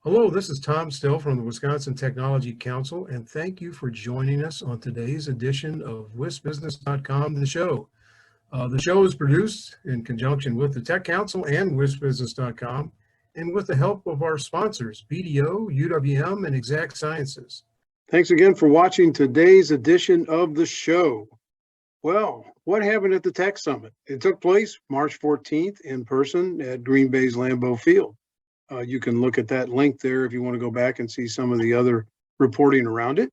Hello, this is Tom Still from the Wisconsin Technology Council, and thank you for joining us on today's edition of WisBusiness.com, the show. The show is produced in conjunction with the Tech Council and WisBusiness.com, and with the help of our sponsors, BDO, UWM, and Exact Sciences. Thanks again for watching today's edition of the show. Well, what happened at the Tech Summit? It took place March 14th in person at Green Bay's Lambeau Field. You can look at that link there if you want to go back and see some of the other reporting around it.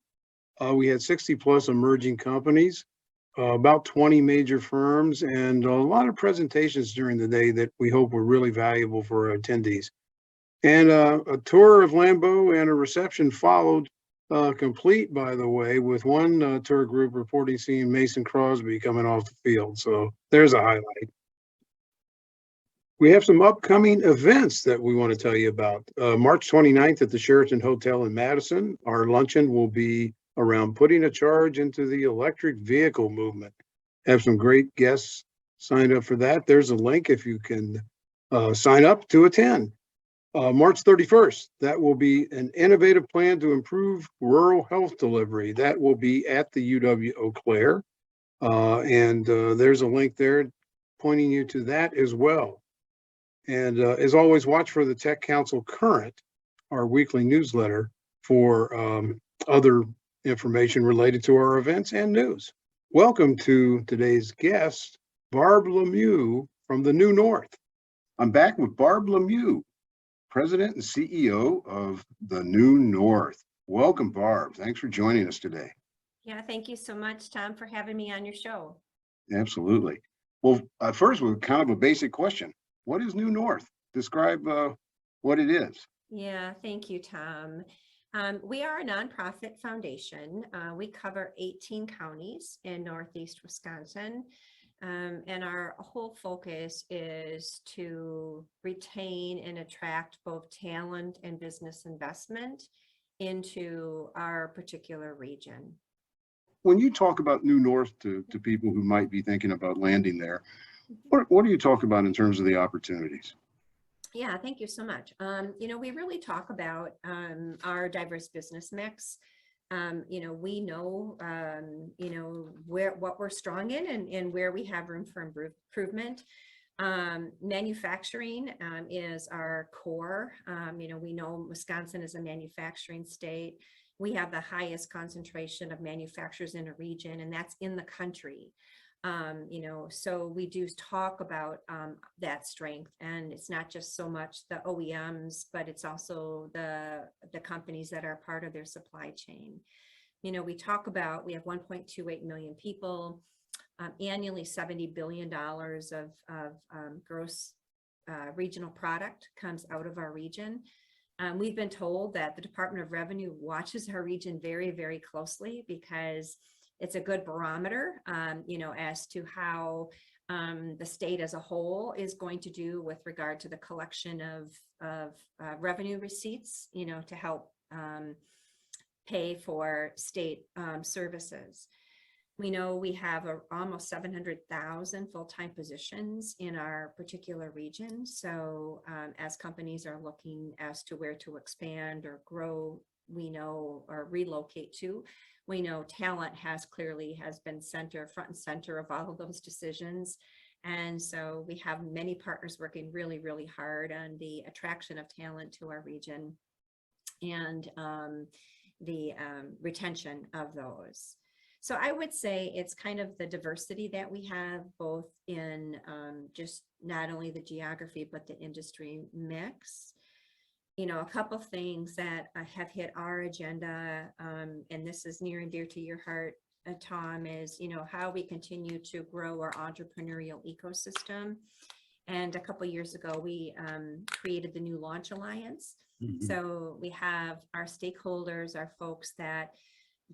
We had 60 plus emerging companies, about 20 major firms, and a lot of presentations during the day that we hope were really valuable for our attendees. And a tour of Lambeau and a reception followed, complete, by the way, with one tour group reporting seeing Mason Crosby coming off the field. So there's a highlight. We have some upcoming events that we want to tell you about. March 29th at the Sheraton Hotel in Madison, our luncheon will be around putting a charge into the electric vehicle movement. Have some great guests signed up for that. There's a link if you can sign up to attend. March 31st, that will be an innovative plan to improve rural health delivery. That will be at the UW Eau Claire. And there's a link there pointing you to that as well. And as always, watch for the Tech Council Current, our weekly newsletter, for other information related to our events and news. Welcome to today's guest, Barb LaMue from the New North. I'm back with Barb LaMue, President and CEO of the New North. Welcome, Barb. Thanks for joining us today. Yeah, thank you so much, Tom, for having me on your show. Absolutely. Well, first, with kind of a basic question. What is New North? Describe what it is. Yeah, thank you, Tom. We are a nonprofit foundation. We cover 18 counties in Northeast Wisconsin. And our whole focus is to retain and attract both talent and business investment into our particular region. When you talk about New North to people who might be thinking about landing there, what do you talk about in terms of the opportunities? Yeah, thank you so much. We really talk about our diverse business mix. We know, what we're strong in and where we have room for improvement. Manufacturing is our core. We know Wisconsin is a manufacturing state. We have the highest concentration of manufacturers in a region, and that's in the country. So we do talk about that strength, and it's not just so much the OEMs, but it's also the companies that are part of their supply chain. We talk about, we have 1.28 million people, annually $70 billion of gross regional product comes out of our region. We've been told that the Department of Revenue watches our region very, very closely because it's a good barometer, as to how the state as a whole is going to do with regard to the collection of revenue receipts, to help pay for state services. We know we have almost 700,000 full-time positions in our particular region. So as companies are looking as to where to expand or grow, we know, or relocate to, we know talent has been front and center of all of those decisions. And so we have many partners working really, really hard on the attraction of talent to our region and the retention of those. So I would say it's kind of the diversity that we have both in just not only the geography, but the industry mix. A couple of things that have hit our agenda, and this is near and dear to your heart, Tom, is, how we continue to grow our entrepreneurial ecosystem. And a couple of years ago, we created the New Launch Alliance. Mm-hmm. So we have our stakeholders, our folks that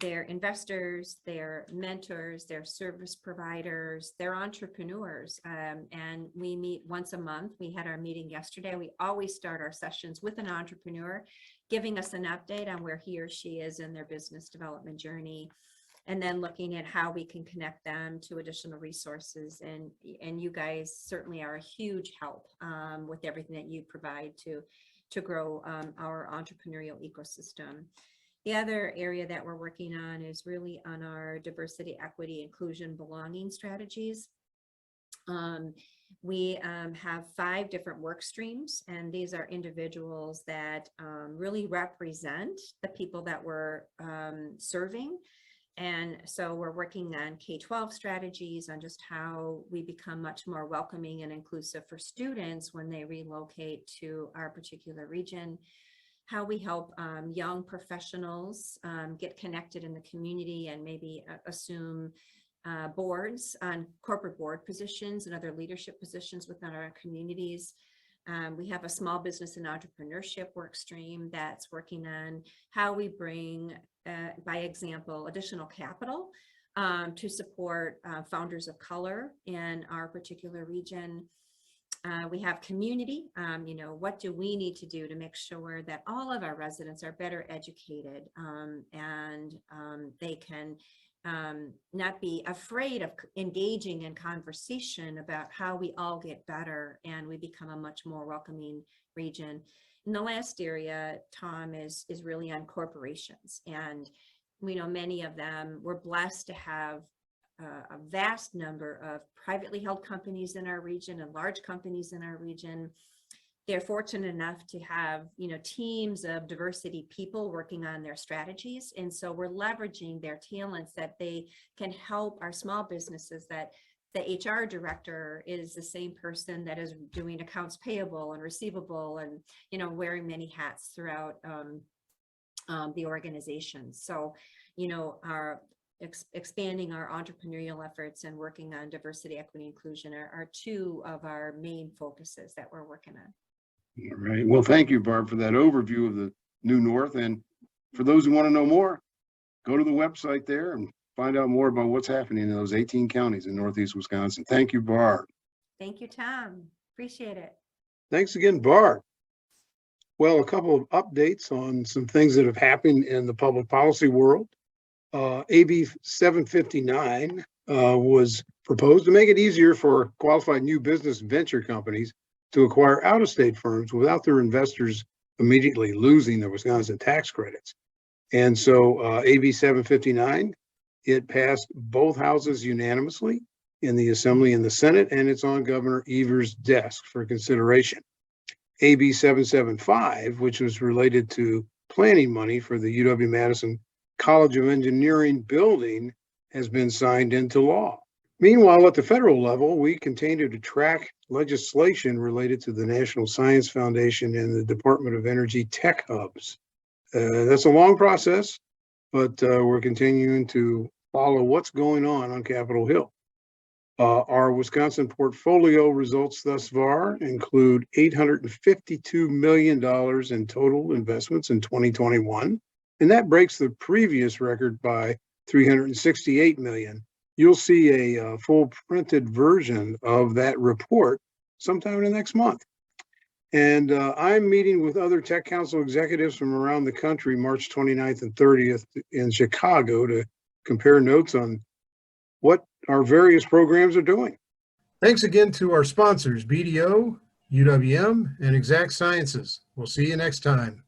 they're investors, they're mentors, they're service providers, they're entrepreneurs. And we meet once a month. We had our meeting yesterday. We always start our sessions with an entrepreneur, giving us an update on where he or she is in their business development journey, and then looking at how we can connect them to additional resources. And you guys certainly are a huge help with everything that you provide to to grow our entrepreneurial ecosystem. The other area that we're working on is really on our diversity, equity, inclusion, belonging strategies. We have 5 different work streams, and these are individuals that really represent the people that we're serving. And so we're working on K-12 strategies on just how we become much more welcoming and inclusive for students when they relocate to our particular region, how we help young professionals get connected in the community and maybe assume boards on corporate board positions and other leadership positions within our communities. We have a small business and entrepreneurship work stream that's working on how we bring, by example, additional capital to support founders of color in our particular region. We have community, what do we need to do to make sure that all of our residents are better educated and they can not be afraid of engaging in conversation about how we all get better and we become a much more welcoming region. And the last area, Tom, is really on corporations. And we know many of them, we're blessed to have a vast number of privately held companies in our region and large companies in our region. They're fortunate enough to have, teams of diversity people working on their strategies. And so we're leveraging their talents that they can help our small businesses, that the HR director is the same person that is doing accounts payable and receivable and, wearing many hats throughout the organization. So, our expanding our entrepreneurial efforts and working on diversity, equity, inclusion are 2 of our main focuses that we're working on. All right. Well, thank you, Barb, for that overview of the New North. And for those who want to know more, go to the website there and find out more about what's happening in those 18 counties in Northeast Wisconsin. Thank you, Barb. Thank you, Tom. Appreciate it. Thanks again, Barb. Well, a couple of updates on some things that have happened in the public policy world. AB 759 was proposed to make it easier for qualified new business venture companies to acquire out-of-state firms without their investors immediately losing their Wisconsin tax credits. And so AB 759, it passed both houses unanimously in the Assembly and the Senate, and it's on Governor Evers' desk for consideration. AB 775, which was related to planning money for the UW-Madison College of Engineering building, has been signed into law. Meanwhile, at the federal level, we continue to track legislation related to the National Science Foundation and the Department of Energy tech hubs. That's a long process, but we're continuing to follow what's going on Capitol Hill. Our Wisconsin portfolio results thus far include $852 million in total investments in 2021, and that breaks the previous record by $368 million. You'll see a full printed version of that report sometime in the next month. And I'm meeting with other Tech Council executives from around the country March 29th and 30th in Chicago to compare notes on what our various programs are doing. Thanks again to our sponsors, BDO, UWM, and Exact Sciences. We'll see you next time.